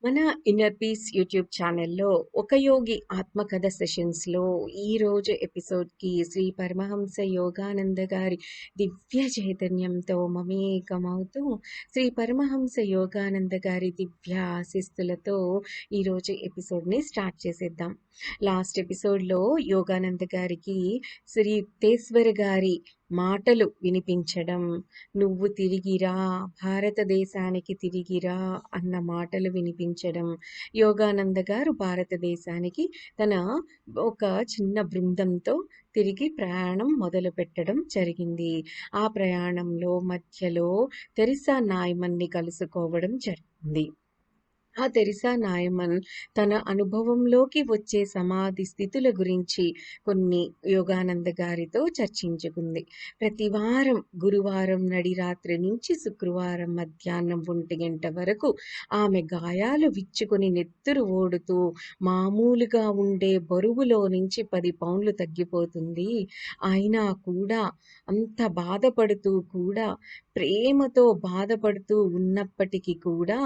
మన inner peace YouTube ఛానల్లో ఒక యోగి ఆత్మకథ సెషన్స్లో ఈరోజు ఎపిసోడ్కి శ్రీ పరమహంస యోగానంద గారి దివ్య చైతన్యంతో మమేకమవుతూ శ్రీ పరమహంస యోగానంద గారి దివ్య ఆశీస్సులతో ఈరోజు ఎపిసోడ్ని స్టార్ట్ చేసేద్దాం. లాస్ట్ ఎపిసోడ్లో యోగానంద గారికి శ్రీ యుక్తేశ్వర గారి మాటలు వినిపించడం, నువ్వు తిరిగిరా, భారతదేశానికి తిరిగిరా అన్న మాటలు వినిపించడం, యోగానంద గారు భారతదేశానికి తన ఒక చిన్న బృందంతో తిరిగి ప్రయాణం మొదలు పెట్టడం జరిగింది. ఆ ప్రయాణంలో మధ్యలో తెరిసా నాయమన్ని కలుసుకోవడం జరిగింది. ఆ తెరిసా నాయమన్ తన అనుభవంలోకి వచ్చే సమాధి స్థితుల గురించి కొన్ని యోగానంద గారితో చర్చించుకుంది. ప్రతివారం గురువారం నడిరాత్రి నుంచి శుక్రవారం మధ్యాహ్నం 1 వరకు ఆమె గాయాలు విచ్చుకొని నెత్తురు ఓడుతూ మామూలుగా ఉండే బరువులో నుంచి 10 పౌండ్లు తగ్గిపోతుంది. అయినా కూడా అంత బాధపడుతూ కూడా ప్రేమతో బాధపడుతూ ఉన్నప్పటికీ కూడా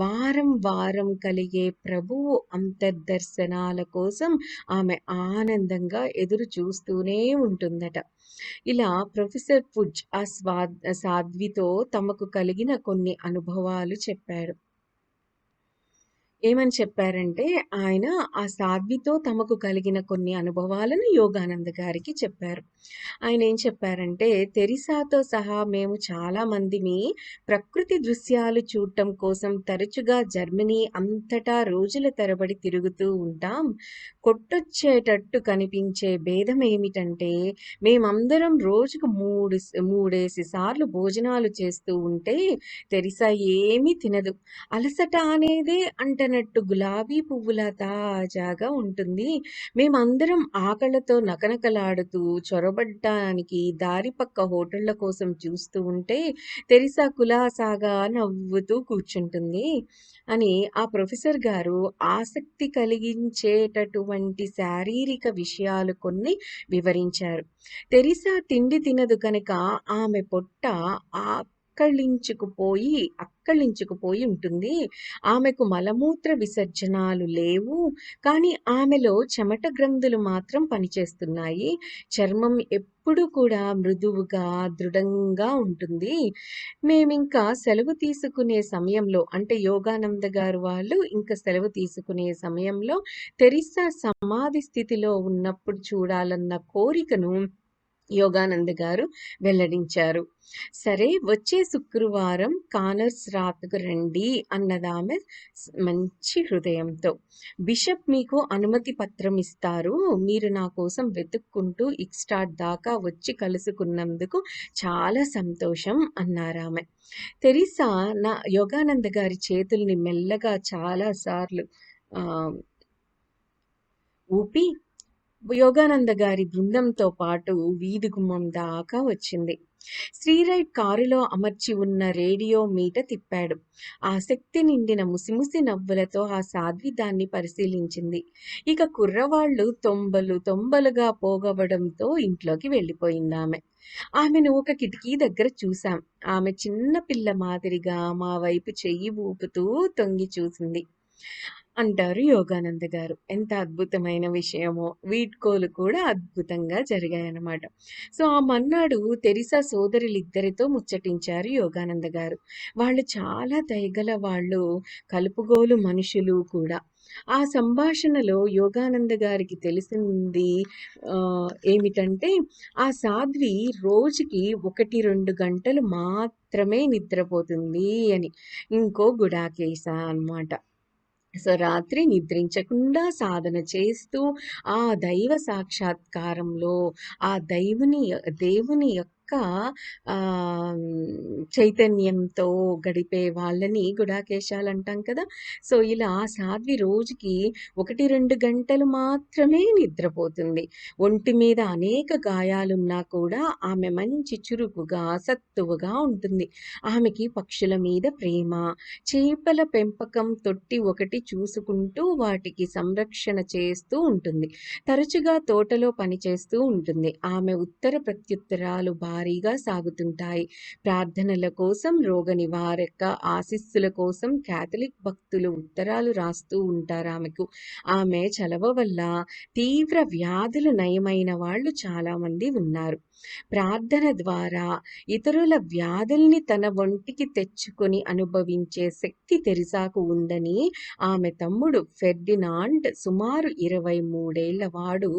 వారం వారం కలిగే ప్రభువు అంతర్దర్శనాల కోసం ఆమె ఆనందంగా ఎదురు చూస్తూనే ఉంటుందట. ఇలా ప్రొఫెసర్ పుడ్జ్ ఆ సాధ్వితో తమకు కలిగిన కొన్ని అనుభవాలు చెప్పాడు. ఏమని చెప్పారంటే, ఆయన ఆ సాధ్వితో తమకు కలిగిన కొన్ని అనుభవాలను యోగానంద గారికి చెప్పారు. ఆయన ఏం చెప్పారంటే, తెరిసాతో సహా మేము చాలా మందిని ప్రకృతి దృశ్యాలు చూడటం కోసం తరచుగా జర్మనీ అంతటా రోజుల తరబడి తిరుగుతూ ఉంటాం. కొట్టొచ్చేటట్టు కనిపించే భేదం ఏమిటంటే, మేమందరం రోజుకు మూడేసి సార్లు భోజనాలు చేస్తూ ఉంటే తెరిసా ఏమీ తినదు. అలసట అనేదే అంటనట్టు గులాబీ పువ్వులా తాజాగా ఉంటుంది. మేమందరం ఆకళ్లతో నకనకలాడుతూ చొరబడ్డానికి దారి పక్క హోటళ్ల కోసం చూస్తూ ఉంటే తెరిసా కులాసాగా నవ్వుతూ కూర్చుంటుంది అని ఆ ప్రొఫెసర్ గారు ఆసక్తి కలిగించేటటువంటి శారీరక విషయాలు కొన్ని వివరించారు. తెరిసా తిండి తినదు కనుక ఆమె పొట్ట అక్కళించుకుపోయి ఉంటుంది. ఆమెకు మలమూత్ర విసర్జనాలు లేవు, కానీ ఆమెలో చెమట గ్రంథులు మాత్రం పనిచేస్తున్నాయి. చర్మం ఎప్పుడు కూడా మృదువుగా దృఢంగా ఉంటుంది. మేమింకా సెలవు తీసుకునే సమయంలో, అంటే యోగానంద గారు వాళ్ళు ఇంకా సెలవు తీసుకునే సమయంలో తెరిసా సమాధి స్థితిలో ఉన్నప్పుడు చూడాలన్న కోరికను యోగానంద గారు వెల్లడించారు. సరే, వచ్చే శుక్రవారం కానర్స్ రాత్కు రండి అన్నదామె మంచి హృదయంతో. బిషప్ మీకు అనుమతి పత్రం ఇస్తారు. మీరు నా కోసం వెతుక్కుంటూ ఇక్స్టాడ్ దాకా వచ్చి కలుసుకున్నందుకు చాలా సంతోషం అన్నారామె. తెరిసా యోగానంద గారి చేతుల్ని మెల్లగా చాలా సార్లు ఊపి యోగానంద గారి బృందంతో పాటు వీధి గుమ్మం దాకా వచ్చింది. శ్రీరైట్ కారులో అమర్చి ఉన్న రేడియో మీట తిప్పాడు. ఆసక్తి నిండిన ముసిముసి నవ్వులతో ఆ సాధ్వి దాన్ని పరిశీలించింది. ఇక కుర్రవాళ్లు తొంబలుగా పోగవడంతో ఇంట్లోకి వెళ్ళిపోయిందామె. ఆమెను ఒక కిటికీ దగ్గర చూశాం. ఆమె చిన్న పిల్ల మాదిరిగా మా వైపు చెయ్యి ఊపుతూ తొంగి చూసింది అంటారు యోగానంద గారు. ఎంత అద్భుతమైన విషయమో! వీడ్కోలు కూడా అద్భుతంగా జరిగాయన్నమాట. సో, ఆ మర్నాడు తెరిసా సోదరులిద్దరితో ముచ్చటించారు యోగానంద గారు. వాళ్ళు చాలా దయగల వాళ్ళు, కలుపుగోలు మనుషులు కూడా. ఆ సంభాషణలో యోగానంద గారికి తెలిసింది ఏమిటంటే, ఆ సాధ్వి రోజుకి 1-2 గంటలు మాత్రమే నిద్రపోతుంది అని. ఇంకో గుడాకేశ అన్నమాట. సో, రాత్రి నిద్రించకుండా సాధన చేస్తూ ఆ దైవ సాక్షాత్కారంలో ఆ దేవుని యొక్క చైతన్యంతో గడిపే వాళ్ళని గుడాకేశాలు అంటాం కదా. సో, ఇలా సాధ్వి రోజుకి 1-2 గంటలు మాత్రమే నిద్రపోతుంది. ఒంటి మీద అనేక గాయాలున్నా కూడా ఆమె మంచి చురుకుగా సత్తువగా ఉంటుంది. ఆమెకి పక్షుల మీద ప్రేమ, చేపల పెంపకం తొట్టి ఒకటి చూసుకుంటూ వాటికి సంరక్షణ చేస్తూ ఉంటుంది. తరచుగా తోటలో పనిచేస్తూ ఉంటుంది. ఆమె ఉత్తర ప్రత్యుత్తరాలు భార్య వారీగా సాగుతుంటాయి. ప్రార్థనల కోసం, రోగ నివారక ఆశీస్సుల కోసం కాథలిక్ భక్తులు ఉత్తరాలు రాస్తూ ఉంటారామెకు. ఆమె చలవ వల్ల తీవ్ర వ్యాధులు నయమైన వాళ్ళు చాలామంది ఉన్నారు. ప్రార్థన ద్వారా ఇతరుల వ్యాధుల్ని తన ఒంటికి తెచ్చుకొని అనుభవించే శక్తి తెరిసాకు ఉందని ఆమె తమ్ముడు ఫెర్డినాండ్ సుమారు 23 వాడు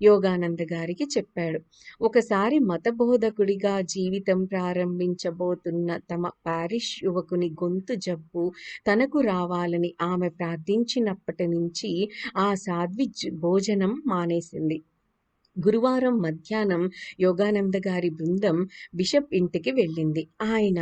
యోగానంద గారికి చెప్పాడు. ఒకసారి మతబోధకుడిగా జీవితం ప్రారంభించబోతున్న తమ పారిష్ యువకుని గొంతు జబ్బు తనకు రావాలని ఆమె ప్రార్థించినప్పటి నుంచి ఆ సాధ్వి భోజనం మానేసింది. గురువారం మధ్యాహ్నం యోగానంద గారి బృందం బిషప్ ఇంటికి వెళ్ళింది. ఆయన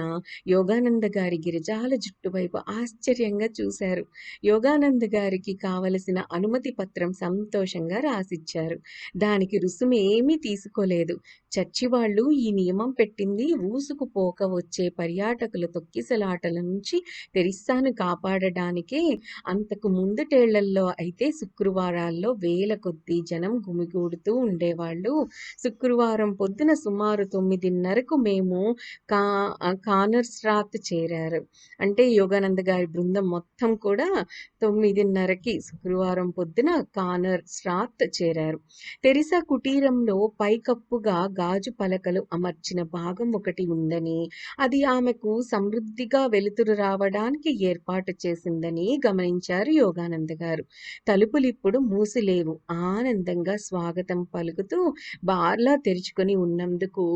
యోగానంద గారి గిరిజాల జుట్టు వైపు ఆశ్చర్యంగా చూశారు. యోగానంద గారికి కావలసిన అనుమతి పత్రం సంతోషంగా రాసిచ్చారు. దానికి రుసుమేమీ తీసుకోలేదు. చర్చి వాళ్ళు ఈ నియమం పెట్టింది ఊసుకుపోక వచ్చే పర్యాటకుల తొక్కిసలాటల నుంచి తెరిస్సాను కాపాడడానికే. అంతకు ముందుటేళ్లలో అయితే శుక్రవారాల్లో వేల కొద్దీ జనం గుమిగూడుతూ ఉండేవాళ్ళు. శుక్రవారం పొద్దున సుమారు 9:30కు మేము కానర్స్రాత్ చేరారు. అంటే యోగానంద గారి బృందం మొత్తం కూడా 9:30కి శుక్రవారం పొద్దున కానర్స్రాత్ చేరారు. తెరిసా కుటీరంలో పైకప్పుగా గాజు పలకలు అమర్చిన భాగం ఒకటి ఉందని, అది ఆమెకు సమృద్ధిగా వెలుతురు రావడానికి ఏర్పాటు చేసిందని గమనించారు యోగానంద గారు. తలుపులిప్పుడు మూసిలేవు. ఆనందంగా స్వాగతం పలుకుతూ బార్లా తెరుచుకొని ఉన్నందుకు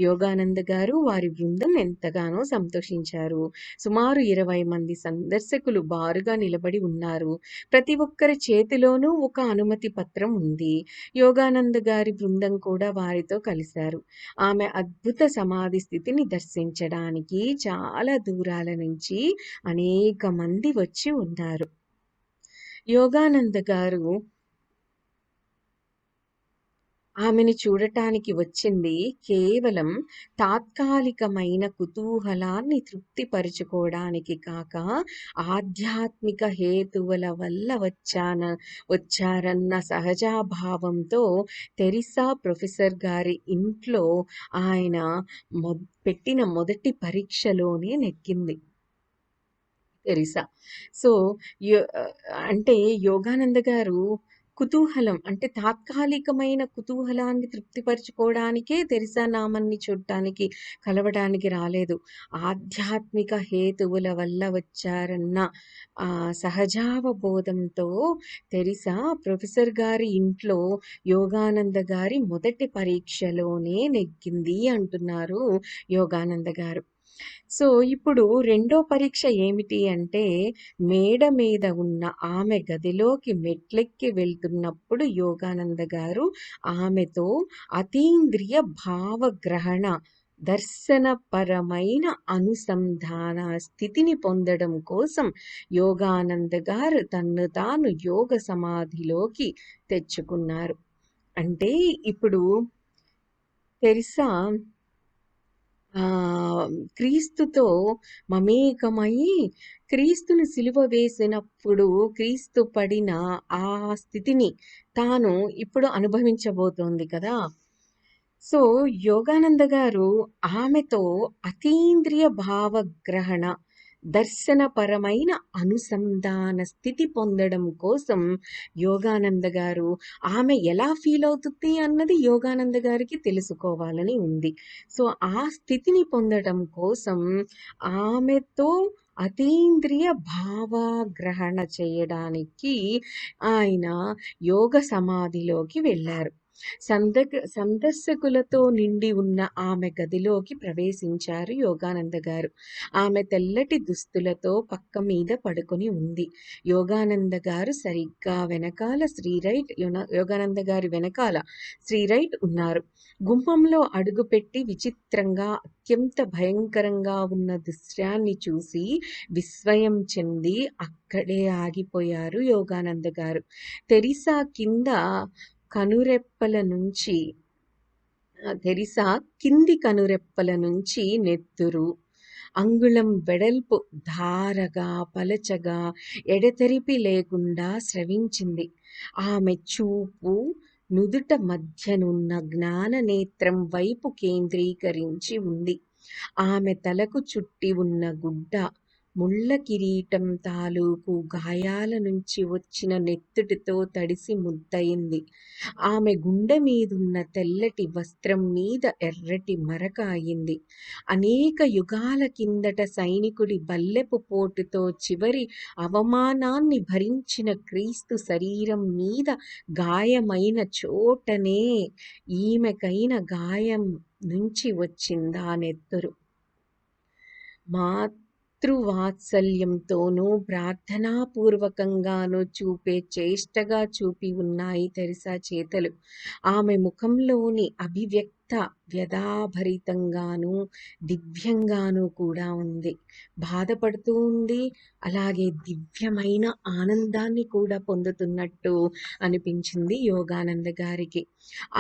యోగానంద గారు వారి బృందం ఎంతగానో సంతోషించారు. సుమారు 20 మంది సందర్శకులు బారుగా నిలబడి ఉన్నారు. ప్రతి ఒక్కరి చేతిలోనూ ఒక అనుమతి పత్రం ఉంది. యోగానంద గారి బృందం కూడా వారితో కలిశారు. ఆమె అద్భుత సమాధి స్థితిని దర్శించడానికి చాలా దూరాల నుంచి అనేక మంది వచ్చి ఉన్నారు. యోగానంద గారు ఆమెను చూడటానికి వచ్చింది కేవలం తాత్కాలికమైన కుతూహలాన్ని తృప్తిపరుచుకోవడానికి కాక, ఆధ్యాత్మిక హేతువుల వల్ల వచ్చారన్న సహజాభావంతో తెరిసా ప్రొఫెసర్ గారి ఇంట్లో ఆయన పెట్టిన మొదటి పరీక్షలోనే నెగ్గింది తెరిసా. సో అంటే యోగానంద గారు కుతూహలం అంటే తాత్కాలికమైన కుతూహలాన్ని తృప్తిపరచుకోవడానికే తెరిసా నామన్ని చూడటానికి కలవడానికి రాలేదు. ఆధ్యాత్మిక హేతువుల వల్ల వచ్చారన్న సహజావబోధంతో తెరిసా ప్రొఫెసర్ గారి ఇంట్లో యోగానంద గారి మొదటి పరీక్షలోనే నెగ్గింది అంటున్నారు యోగానంద గారు. సో ఇప్పుడు రెండో పరీక్ష ఏమిటి అంటే, మేడ మీద ఉన్న ఆమె గదిలోకి మెట్లెక్కి వెళ్తున్నప్పుడు యోగానంద గారు ఆమెతో అతీంద్రియ భావగ్రహణ దర్శనపరమైన అనుసంధాన స్థితిని పొందడం కోసం యోగానంద గారు తన్ను తాను యోగ సమాధిలోకి తెచ్చుకున్నారు. అంటే ఇప్పుడు తెరిసా క్రీస్తుతో మమేకమై క్రీస్తుని సిలువ వేసినప్పుడు క్రీస్తు పడిన ఆ స్థితిని తాను ఇప్పుడు అనుభవించబోతోంది కదా. సో యోగానంద గారు ఆమెతో అతీంద్రియ భావగ్రహణ దర్శనపరమైన అనుసంధాన స్థితి పొందడం కోసం యోగానంద గారు ఆమె ఎలా ఫీల్ అవుతుంది అన్నది యోగానంద గారికి తెలుసుకోవాలని ఉంది. సో ఆ స్థితిని పొందడం కోసం ఆమెతో అతీంద్రియ భావగ్రహణ చేయడానికి ఆయన యోగ సమాధిలోకి వెళ్ళారు. సందర్శకులతో నిండి ఉన్న ఆమె గదిలోకి ప్రవేశించారు యోగానంద గారు. ఆమె తెల్లటి దుస్తులతో పక్క మీద పడుకొని ఉంది. యోగానంద గారు సరిగ్గా వెనకాల యోగానంద గారి వెనకాల శ్రీరైట్ ఉన్నారు. గుమ్మంలో అడుగుపెట్టి విచిత్రంగా అత్యంత భయంకరంగా ఉన్న దృశ్యాన్ని చూసి విస్మయం చెంది అక్కడే ఆగిపోయారు యోగానంద గారు. తెరిసా కింది కనురెప్పల నుంచి నెత్తురు అంగుళం వెడల్పు ధారగా పలచగా ఎడతెరిపి లేకుండా స్రవించింది. ఆమె చూపు నుదుట మధ్యనున్న జ్ఞాననేత్రం వైపు కేంద్రీకరించి ఉంది. ఆమె తలకు చుట్టి ఉన్న గుడ్డ ముళ్ళ కిరీటం తాలూకు గాయాల నుంచి వచ్చిన నెత్తుటితో తడిసి ముద్దయింది. ఆమె గుండె మీదున్న తెల్లటి వస్త్రం మీద ఎర్రటి మరక అయింది. అనేక యుగాల కిందట సైనికుడి బల్లెపు పోటుతో చివరి అవమానాన్ని భరించిన క్రీస్తు శరీరం మీద గాయమైన చోటనే ఈమెకైన గాయం నుంచి వచ్చిందా నెత్తురు. మాతృవాత్సల్యంతోనూ ప్రార్థనాపూర్వకంగానూ చూపే చేష్టగా చూపి ఉన్నాయి తెరిసా చేతలు. ఆమె ముఖంలోని అభివ్యక్త వ్యధాభరితంగానూ దివ్యంగానూ కూడా ఉంది. బాధపడుతూ ఉంది, అలాగే దివ్యమైన ఆనందాన్ని కూడా పొందుతున్నట్టు అనిపించింది యోగానంద గారికి.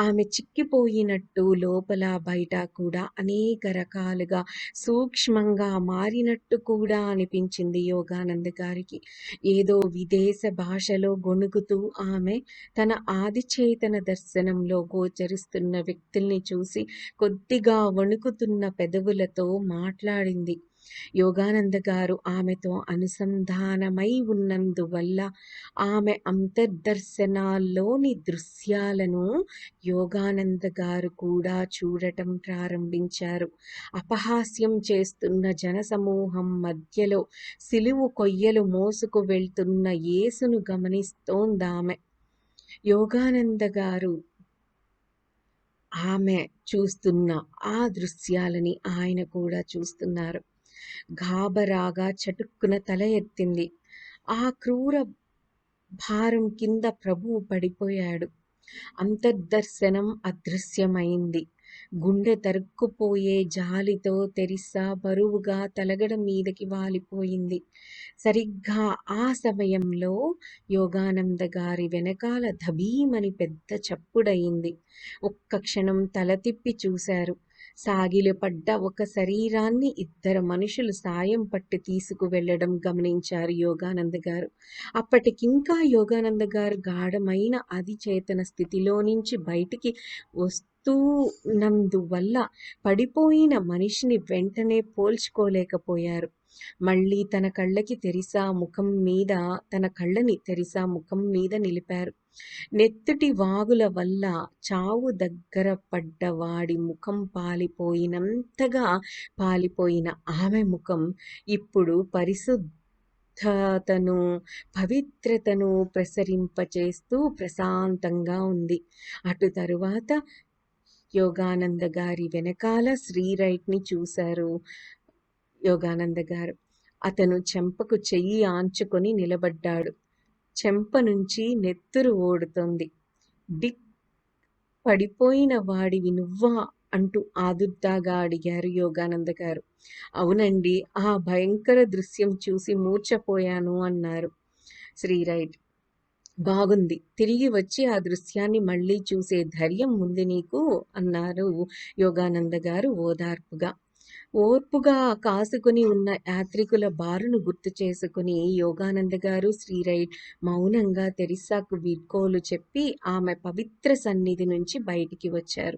ఆమె చిక్కిపోయినట్టు లోపల బయట కూడా అనేక రకాలుగా సూక్ష్మంగా మారినట్టు కూడా అనిపించింది యోగానంద గారికి. ఏదో విదేశ భాషలో గొణుగుతూ ఆమె తన ఆదిచేతన దర్శనంలో గోచరిస్తున్న వ్యక్తుల్ని చూసి కొద్దిగా వణుకుతున్న పెదవులతో మాట్లాడింది. యోగానంద గారు ఆమెతో అనుసంధానమై ఉన్నందువల్ల ఆమె అంతర్దర్శనాల్లోని దృశ్యాలను యోగానంద గారు కూడా చూడటం ప్రారంభించారు. అపహాస్యం చేస్తున్న జనసమూహం మధ్యలో సిలువు కొయ్యలు మోసుకు వెళ్తున్న యేసును గమనిస్తోందామె. యోగానంద గారు ఆమె చూస్తున్న ఆ దృశ్యాలని ఆయన కూడా చూస్తున్నారు. గాబరాగా చటుక్కున తల ఎత్తింది. ఆ క్రూర భారం కింద ప్రభువు పడిపోయాడు. అంతర్దర్శనం అదృశ్యమైంది. గుండె తరుక్కుపోయే జాలితో తెరిసా బరువుగా తలగడ మీదకి వాలిపోయింది. సరిగ్గా ఆ సమయంలో యోగానంద గారి వెనకాల ధబీమని పెద్ద చప్పుడయింది. ఒక్క క్షణం తల తిప్పి చూశారు. సాగిలపడ్డ ఒక శరీరాన్ని ఇద్దరు మనుషులు సాయం పట్టి తీసుకువెళ్లడం గమనించారు యోగానంద గారు. అప్పటికింకా యోగానంద గారు గాఢమైన అధిచేతన స్థితిలో నుంచి బయటికి వస్తూన్నందువల్ల పడిపోయిన మనిషిని వెంటనే పోల్చుకోలేకపోయారు. మళ్ళీ తన కళ్ళని తెరిసా ముఖం మీద నిలిపారు. నెత్తుటి వాగుల వల్ల చావు దగ్గర పడ్డవాడి ముఖం పాలిపోయినంతగా పాలిపోయిన ఆమె ముఖం ఇప్పుడు పరిశుద్ధతను, పవిత్రతను ప్రసరింపచేస్తూ ప్రశాంతంగా ఉంది. అటు తరువాత యోగానంద గారి వెనకాల శ్రీరైట్ని చూశారు యోగానంద గారు. అతను చెంపకు చెయ్యి ఆంచుకొని నిలబడ్డాడు. చెంప నుంచి నెత్తురు ఓడుతోంది. డిక్, పడిపోయిన వాడివి నువ్వా అంటూ ఆదుర్దాగా అడిగారు యోగానంద గారు. అవునండి, ఆ భయంకర దృశ్యం చూసి మూర్ఛపోయాను అన్నారు శ్రీరైట్. బాగుంది, తిరిగి వచ్చి ఆ దృశ్యాన్ని మళ్ళీ చూసే ధైర్యం ఉంది నీకు అన్నారు యోగానంద గారు ఓదార్పుగా. ఓర్పుగా కాసుకుని ఉన్న యాత్రికుల బారును గుర్తు చేసుకుని యోగానంద గారు శ్రీరైట్ మౌనంగా తెరిసాకు వీడ్కోలు చెప్పి ఆమె పవిత్ర సన్నిధి నుంచి బయటికి వచ్చారు.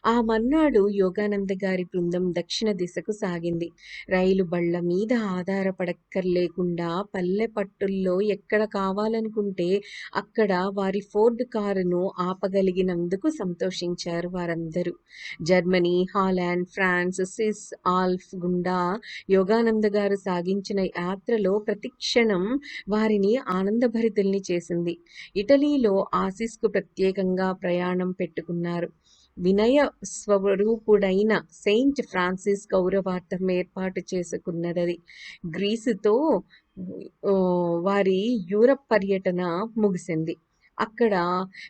ఆ మర్నాడు యోగానంద గారి బృందం దక్షిణ దిశకు సాగింది. రైలు బళ్ల మీద ఆధారపడక్కర్లేకుండా పల్లె పట్టుల్లో ఎక్కడ కావాలనుకుంటే అక్కడ వారి ఫోర్డ్ కారును ఆపగలిగినందుకు సంతోషించారు వారందరూ. Germany, Holland, France, Swiss Alps గుండా యోగానంద గారు సాగించిన యాత్రలో ప్రతిక్షణం వారిని ఆనందభరితుల్ని చేసింది. ఇటలీలో ఆసిస్కు ప్రత్యేకంగా ప్రయాణం పెట్టుకున్నారు. వినయ స్వరూపుడైన సెయింట్ ఫ్రాన్సిస్ గౌరవార్థం ఏర్పాటు చేసుకున్నది. గ్రీసుతో వారి యూరప్ పర్యటన ముగిసింది. అక్కడ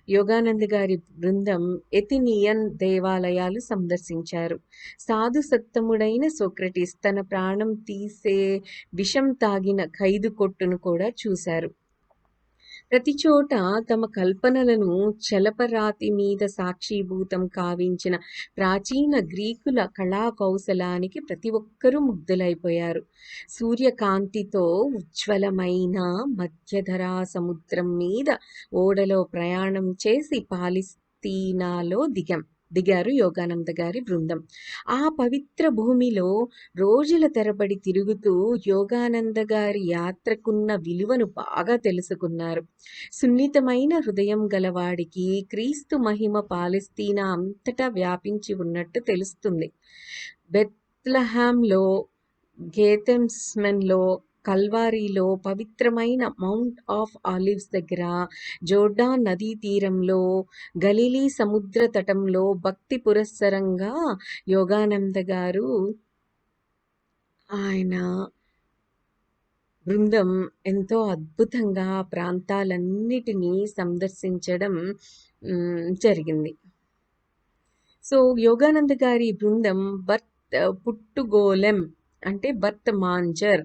యోగానంద గారి బృందం ఎథినియన్ దేవాలయాలు సందర్శించారు. సాధు సత్తముడైన సోక్రటీస్ తన ప్రాణం తీసే విషం తాగిన ఖైదు కొట్టును కూడా చూశారు. ప్రతి చోట తమ కల్పనలను చలపరాతి మీద సాక్షీభూతం కావించిన ప్రాచీన గ్రీకుల కళా కౌశలానికి ప్రతి ఒక్కరూ ముగ్ధులైపోయారు. సూర్యకాంతితో ఉజ్వలమైన మధ్యధరా సముద్రం మీద ఓడలో ప్రయాణం చేసి పాలిస్తీనాలో దిగారు యోగానంద గారి బృందం. ఆ పవిత్ర భూమిలో రోజుల తరబడి తిరుగుతూ యోగానంద గారి యాత్రకున్న విలువను బాగా తెలుసుకున్నారు. సున్నితమైన హృదయం గలవాడికి క్రీస్తు మహిమ పాలస్తీనా అంతటా వ్యాపించి ఉన్నట్టు తెలుస్తుంది. బెత్లెహేంలో, గేథెమ్స్మెన్లో, కల్వారీలో, పవిత్రమైన మౌంట్ ఆఫ్ ఆలివ్స్ దగ్గర, జోర్డాన్ నదీ తీరంలో, గలిలీ సముద్ర తటంలో భక్తి పురస్సరంగా యోగానంద గారు ఆయన బృందం ఎంతో అద్భుతంగా ప్రాంతాలన్నిటినీ సందర్శించడం జరిగింది. సో యోగానంద గారి బృందం పుట్టుగోలెం అంటే బర్త్ మాంజర్,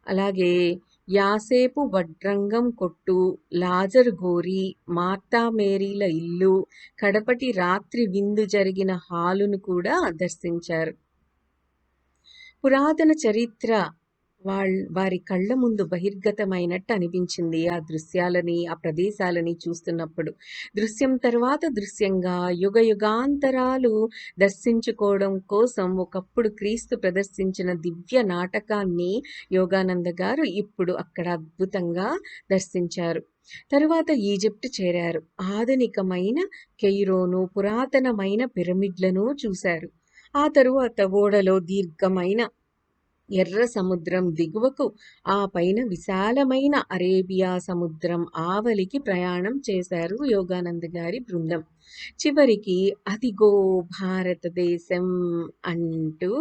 అలాగే యాసేపు వడ్రంగం కొట్టు, లాజర్ గోరి, మార్తా మేరీల ఇల్లు, కడపటి రాత్రి విందు జరిగిన హాలును కూడా దర్శించారు. పురాతన చరిత్ర వారి కళ్ళ ముందు బహిర్గతమైనట్టు అనిపించింది ఆ దృశ్యాలని, ఆ ప్రదేశాలని చూస్తున్నప్పుడు. దృశ్యం తర్వాత దృశ్యంగా యుగ యుగాంతరాలు దర్శించుకోవడం కోసం ఒకప్పుడు క్రీస్తు ప్రదర్శించిన దివ్య నాటకాన్ని యోగానంద గారు ఇప్పుడు అక్కడ అద్భుతంగా దర్శించారు. తరువాత ఈజిప్ట్ చేరారు. ఆధునికమైన కెయిరోను, పురాతనమైన పిరమిడ్లను చూశారు. ఆ తరువాత ఓడలో దీర్ఘమైన ఎర్ర సముద్రం దిగువకు, ఆ పైన విశాలమైన అరేబియా సముద్రం ఆవలికి ప్రయాణం చేశారు యోగానంద గారి బృందం. చివరికి అదిగో భారతదేశం అంటూ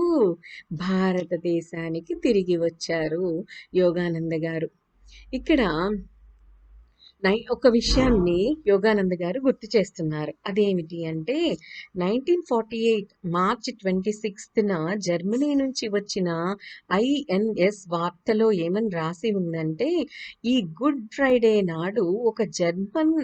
భారతదేశానికి తిరిగి వచ్చారు యోగానంద గారు. ఇక్కడ ఒక విషయాన్ని యోగానంద గారు గుర్తు చేస్తున్నారు. అదేమిటి అంటే 1948 మార్చి 26న జర్మనీ నుంచి వచ్చిన INS వార్తలో ఏమని రాసి ఉందంటే, ఈ గుడ్ ఫ్రైడే నాడు ఒక జర్మన్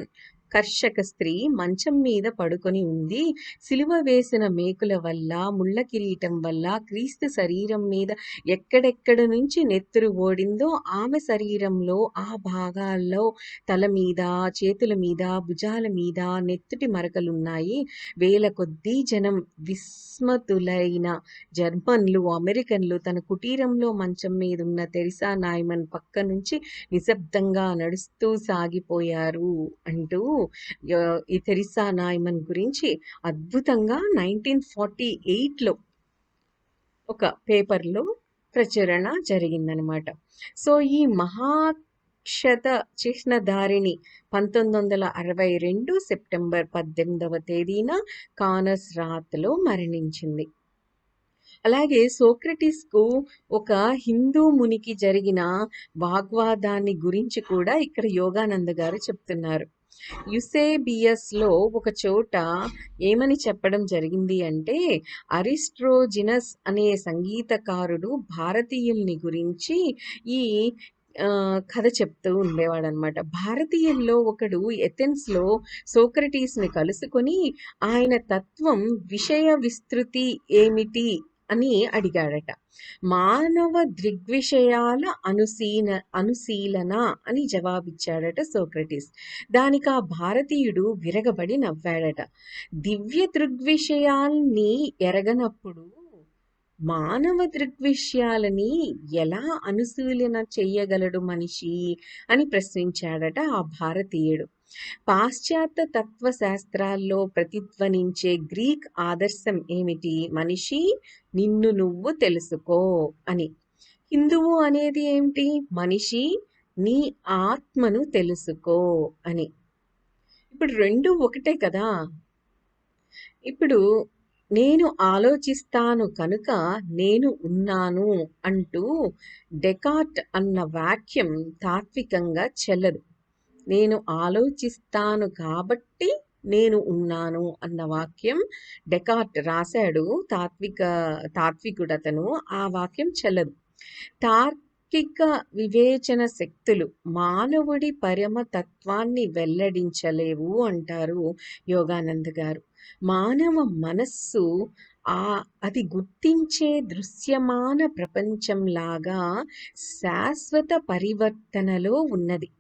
కర్షక స్త్రీ మంచం మీద పడుకొని ఉంది. సిలువ వేసిన మేకుల వల్ల, ముళ్ళ కిరీటం వల్ల క్రీస్తు శరీరం మీద ఎక్కడెక్కడ నుంచి నెత్తురు ఓడిందో ఆమె శరీరంలో ఆ భాగాల్లో తల మీద, చేతుల మీద, భుజాల మీద నెత్తుటి మరకలున్నాయి. వేల కొద్దీ జనం, విస్మతులైన జర్మన్లు, అమెరికన్లు తన కుటీరంలో మంచం మీద ఉన్న తెరిసా నాయ్మన్ పక్క నుంచి నిశ్శబ్దంగా నడుస్తూ సాగిపోయారు అంటూ ఈ తెరిసా నాయ్మన్ గురించి అద్భుతంగా 1948లో ఒక పేపర్లో ప్రచురణ జరిగిందనమాట. సో ఈ మహాక్షత చిహ్నధారిణి 1962 సెప్టెంబర్ 18వ తేదీన కానస్ రాత్లో మరణించింది. అలాగే సోక్రటీస్కు ఒక హిందూ మునికి జరిగిన వాగ్వాదాన్ని గురించి కూడా ఇక్కడ యోగానంద గారు చెప్తున్నారు. యుసేబియస్లో ఒక చోట ఏమని చెప్పడం జరిగింది అంటే, అరిస్ట్రోజినస్ అనే సంగీతకారుడు భారతీయుల్ని గురించి ఈ కథ చెప్తూ ఉండేవాడు అనమాట. భారతీయుల్లో ఒకడు ఎథెన్స్లో సోక్రటీస్ని కలుసుకొని ఆయన తత్వం, విషయ విస్తృతి ఏమిటి అని అడిగాడట. మానవ దృగ్విషయాల అనుశీలన అని జవాబిచ్చాడట సోక్రటీస్. దానికి ఆ భారతీయుడు విరగబడి నవ్వాడట. దివ్య దృగ్విషయాల్ని ఎరగనప్పుడు మానవ దృగ్విషయాలని ఎలా అనుశీలన చెయ్యగలడు మనిషి అని ప్రశ్నించాడట ఆ భారతీయుడు. పాశ్చాత్య తత్వశాస్త్రాల్లో ప్రతిధ్వనించే గ్రీక్ ఆదర్శం ఏమిటి? మనిషి, నిన్ను నువ్వు తెలుసుకో అని. హిందువు అనేది ఏమిటి? మనిషి, నీ ఆత్మను తెలుసుకో అని. ఇప్పుడు రెండు ఒకటే కదా. ఇప్పుడు నేను ఆలోచిస్తాను కనుక నేను ఉన్నాను అంటూ డెకార్ట్ అన్న వాక్యం తాత్వికంగా చెల్లదు. నేను ఆలోచిస్తాను కాబట్టి నేను ఉన్నాను అన్న వాక్యం డెకార్ట్ రాశాడు. తాత్వికుడతను. ఆ వాక్యం చెల్లదు. తార్కిక వివేచన శక్తులు మానవుడి పరమ తత్వాన్ని వెల్లడించలేవు అంటారు యోగానంద్ గారు. మానవ మనస్సు ఆ అది గుర్తించే దృశ్యమాన ప్రపంచంలాగా శాశ్వత పరివర్తనలో ఉన్నది.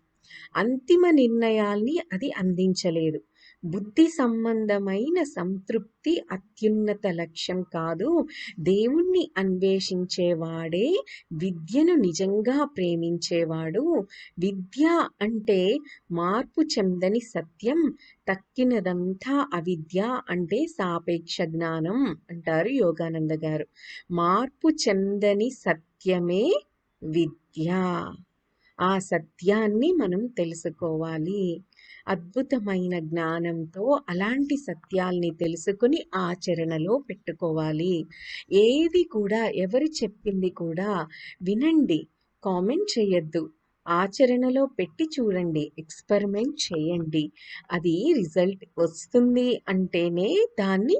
అంతిమ నిర్ణయాల్ని అది అందించలేదు. బుద్ధి సంబంధమైన సంతృప్తి అత్యున్నత లక్ష్యం కాదు. దేవుణ్ణి అన్వేషించేవాడే విద్యను నిజంగా ప్రేమించేవాడు. విద్య అంటే మార్పు చెందని సత్యం, తక్కినదంతా అవిద్య అంటే సాపేక్ష జ్ఞానం అంటారు యోగానంద గారు. మార్పు చెందని సత్యమే విద్య. ఆ సత్యాన్ని మనం తెలుసుకోవాలి. అద్భుతమైన జ్ఞానంతో అలాంటి సత్యాల్ని తెలుసుకుని ఆచరణలో పెట్టుకోవాలి. ఏది కూడా ఎవరు చెప్పింది కూడా వినండి, కామెంట్ చేయొద్దు. ఆచరణలో పెట్టి చూడండి, ఎక్స్పెరిమెంట్ చేయండి. అది రిజల్ట్ వస్తుంది అంటేనే దాన్ని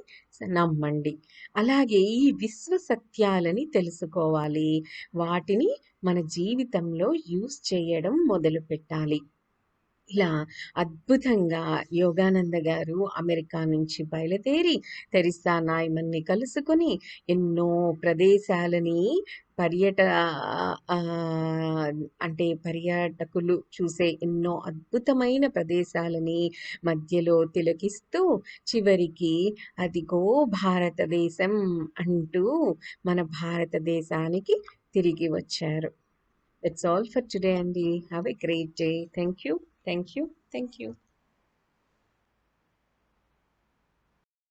నమ్మండి. అలాగే ఈ విశ్వ సత్యాలని తెలుసుకోవాలి. వాటిని మన జీవితంలో యూస్ చేయడం మొదలుపెట్టాలి. ఇలా అద్భుతంగా యోగానంద గారు అమెరికా నుంచి బయలుదేరి తెరిసా నాయ్మన్ని కలుసుకొని ఎన్నో ప్రదేశాలని పర్యట అంటే పర్యాటకులు చూసే ఎన్నో అద్భుతమైన ప్రదేశాలని మధ్యలో తిలకిస్తూ చివరికి అదిగో భారతదేశం అంటూ మన భారతదేశానికి తిరిగి వచ్చారు. That's all for today, Andy. Have a great day. Thank you. Thank you. Thank you.